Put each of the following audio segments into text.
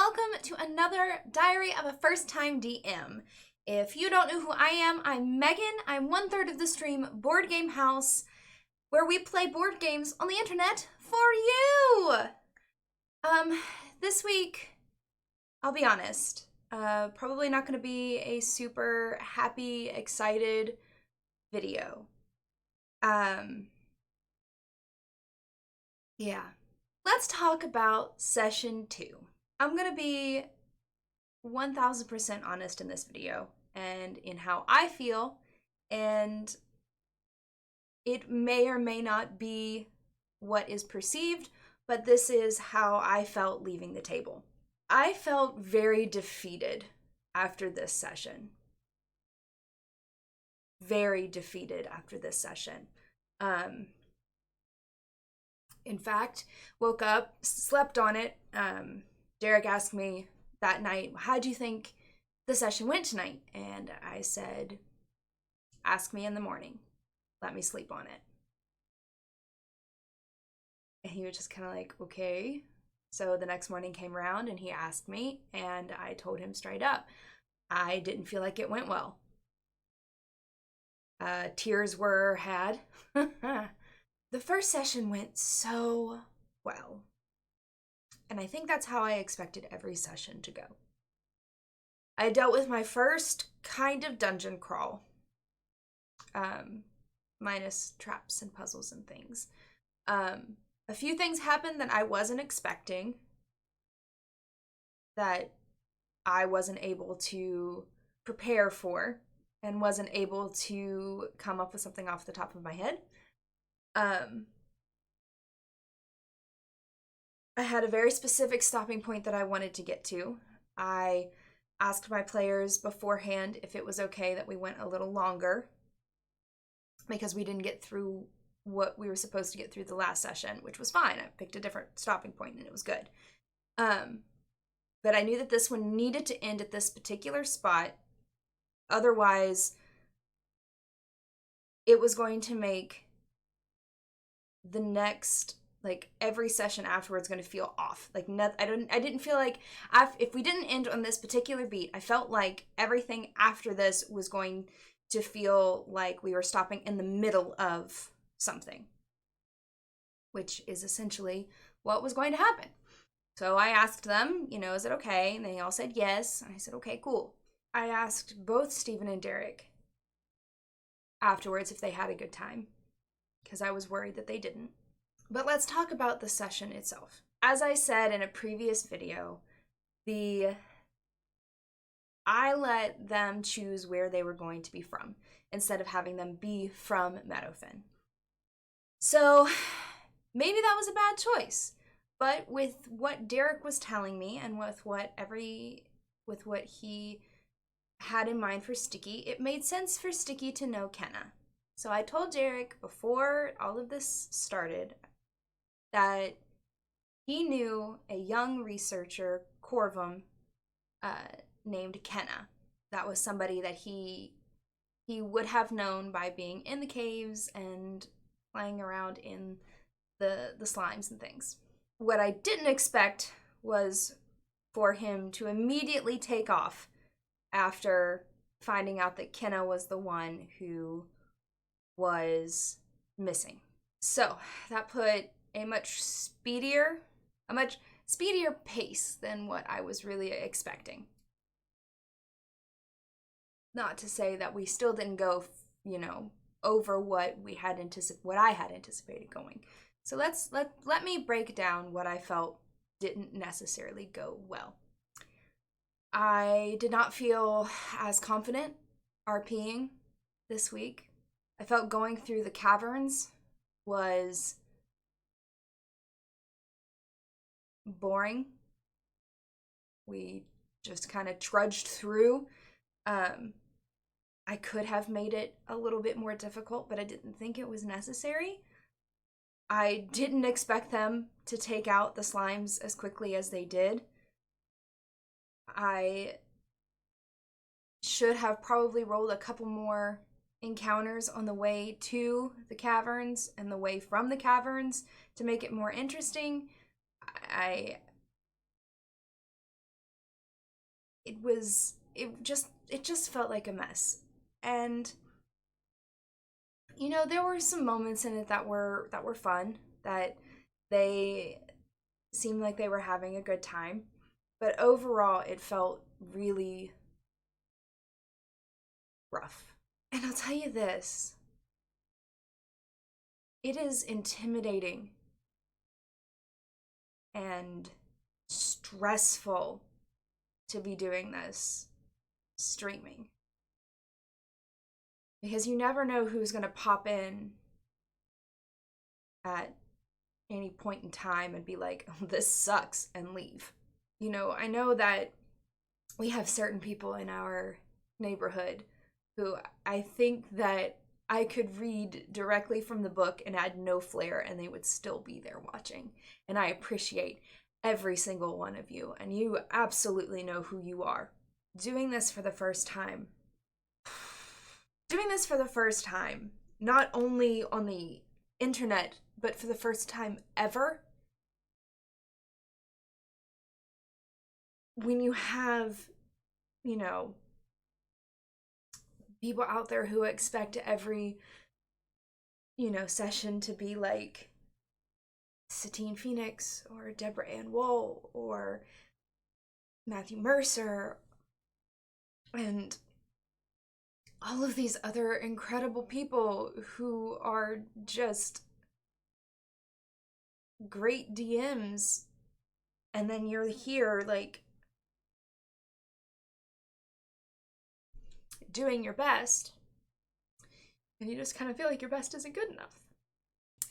welcome to another Diary of a First-Time DM. If you don't know who I am, I'm Megan. I'm 1/3 of the stream Board Game House, where we play board games on the internet for you. This week, I'll be honest, probably not going to be a super happy, excited video. Yeah. Let's talk about session 2. I'm going to be 1000% honest in this video and in how I feel, and it may or may not be what is perceived, but this is how I felt leaving the table. I felt very defeated after this session. Very defeated after this session. In fact, woke up, slept on it. Derek asked me that night, how do you think the session went tonight? And I said, ask me in the morning. Let me sleep on it. And he was just kind of like, okay. So the next morning came around and he asked me, and I told him straight up, I didn't feel like it went well. Tears were had. The first session went so well. And I think that's how I expected every session to go. I dealt with my first kind of dungeon crawl. Minus traps and puzzles and things. A few things happened that I wasn't expecting. That I wasn't able to prepare for. And wasn't able to come up with something off the top of my head. I had a very specific stopping point that I wanted to get to. I asked my players beforehand if it was okay that we went a little longer because we didn't get through what we were supposed to get through the last session, which was fine. I picked a different stopping point and it was good. But I knew that this one needed to end at this particular spot. Otherwise, it was going to make the next, like, every session afterwards going to feel off. Like, I didn't feel like, if we didn't end on this particular beat, I felt like everything after this was going to feel like we were stopping in the middle of something, which is essentially what was going to happen. So I asked them, is it okay? And they all said yes. And I said, okay, cool. I asked both Stephen and Derek afterwards if they had a good time, because I was worried that they didn't. But let's talk about the session itself. As I said in a previous video, I let them choose where they were going to be from, instead of having them be from Meadowfen. So maybe that was a bad choice. But with what Derek was telling me, and with what he had in mind for Sticky, it made sense for Sticky to know Kenna. So I told Derek before all of this started that he knew a young researcher, Corvum, named Kenna. That was somebody that he would have known by being in the caves and playing around in the slimes and things. What I didn't expect was for him to immediately take off after finding out that Kenna was the one who was missing. So that put a much speedier pace than what I was really expecting. Not to say that we still didn't go, over what I had anticipated going. So let me break down what I felt didn't necessarily go well. I did not feel as confident RPing this week. I felt going through the caverns was boring. We just kind of trudged through. I could have made it a little bit more difficult, but I didn't think it was necessary. I didn't expect them to take out the slimes as quickly as they did. I should have probably rolled a couple more encounters on the way to the caverns and the way from the caverns to make it more interesting. I it just felt like a mess. And there were some moments in it that were fun, that they seemed like they were having a good time, but overall it felt really rough. And I'll tell you this, it is intimidating and stressful to be doing this streaming, because you never know who's going to pop in at any point in time and be like, oh, this sucks, and leave. I know that we have certain people in our neighborhood who I think that I could read directly from the book and add no flair and they would still be there watching. And I appreciate every single one of you, and you absolutely know who you are. Doing this for the first time. Doing this for the first time, not only on the internet, but for the first time ever. When you have, people out there who expect every, session to be like Satine Phoenix or Deborah Ann Woll or Matthew Mercer and all of these other incredible people who are just great DMs, and then you're here like doing your best and you just kind of feel like your best isn't good enough.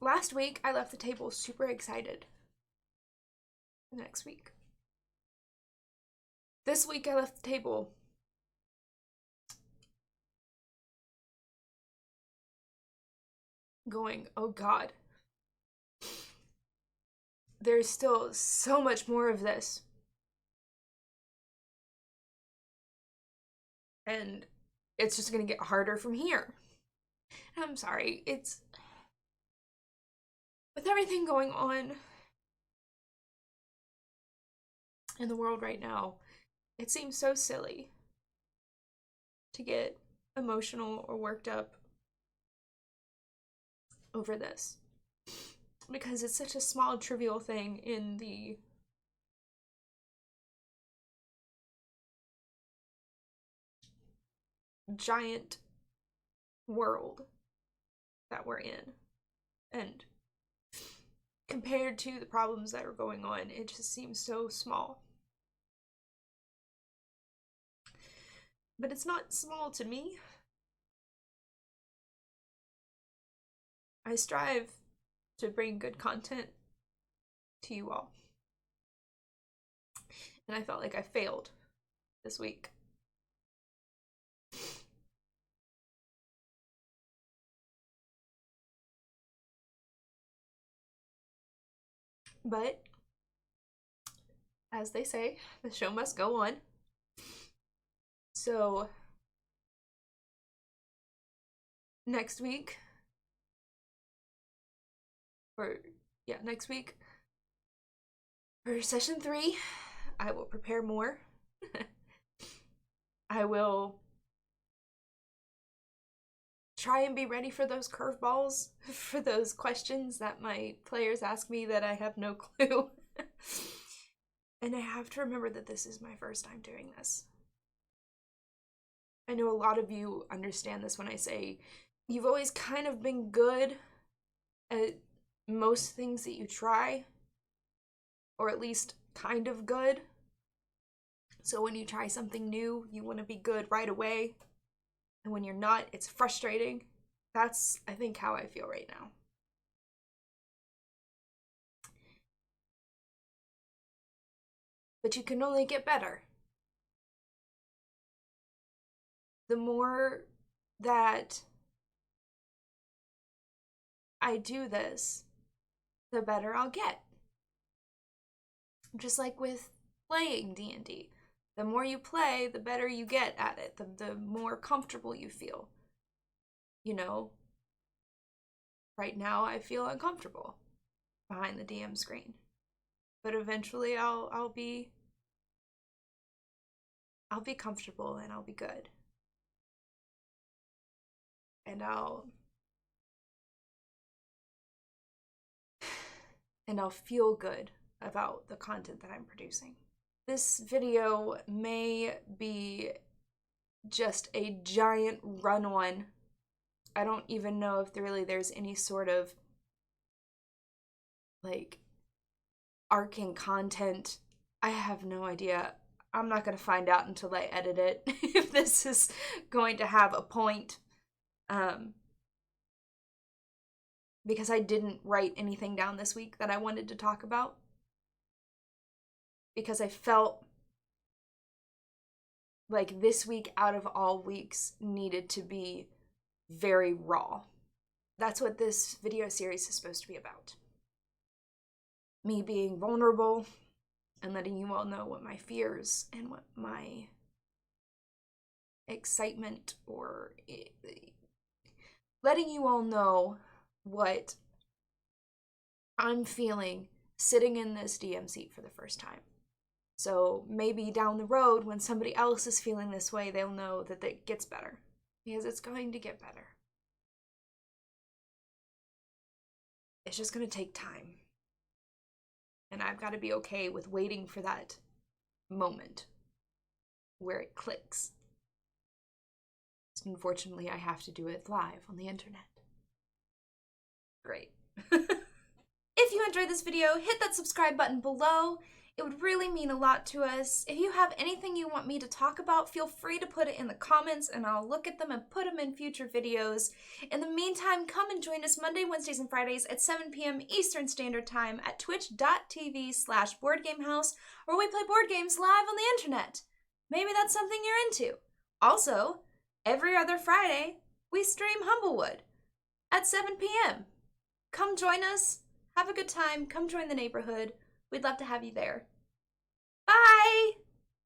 Last week I left the table super excited for the next week. This week I left the table going, oh God, there's still so much more of this. And it's just gonna get harder from here. And I'm sorry, it's with everything going on in the world right now, it seems so silly to get emotional or worked up over this, because it's such a small, trivial thing in the giant world that we're in. And compared to the problems that are going on, it just seems so small. But it's not small to me. I strive to bring good content to you all. And I felt like I failed this week. But, as they say, the show must go on. So, next week, next week, for session 3, I will prepare more. I will try and be ready for those curveballs, for those questions that my players ask me that I have no clue. And I have to remember that this is my first time doing this. I know a lot of you understand this when I say you've always kind of been good at most things that you try, or at least kind of good. So when you try something new, you want to be good right away. And when you're not, it's frustrating. That's, I think, how I feel right now. But you can only get better. The more that I do this, the better I'll get. Just like with playing D&D. The more you play, the better you get at it, the more comfortable you feel. Right now I feel uncomfortable behind the DM screen. But eventually I'll be I'll be comfortable and I'll be good. And I'll feel good about the content that I'm producing. This video may be just a giant run-on. I don't even know if there's any sort of like arcing content. I have no idea. I'm not going to find out until I edit it if this is going to have a point. Because I didn't write anything down this week that I wanted to talk about. Because I felt like this week out of all weeks needed to be very raw. That's what this video series is supposed to be about. Me being vulnerable and letting you all know what my fears and what my excitement, or letting you all know what I'm feeling sitting in this DM seat for the first time. So maybe down the road when somebody else is feeling this way, they'll know that it gets better. Because it's going to get better. It's just going to take time. And I've got to be okay with waiting for that moment where it clicks. Unfortunately, I have to do it live on the internet. Great. If you enjoyed this video, hit that subscribe button below. It would really mean a lot to us. If you have anything you want me to talk about, feel free to put it in the comments and I'll look at them and put them in future videos. In the meantime, come and join us Monday, Wednesdays, and Fridays at 7 p.m. Eastern Standard Time at twitch.tv/boardgamehouse, where we play board games live on the internet. Maybe that's something you're into. Also, every other Friday, we stream Humblewood at 7 p.m. Come join us. Have a good time. Come join the neighborhood. We'd love to have you there. Bye!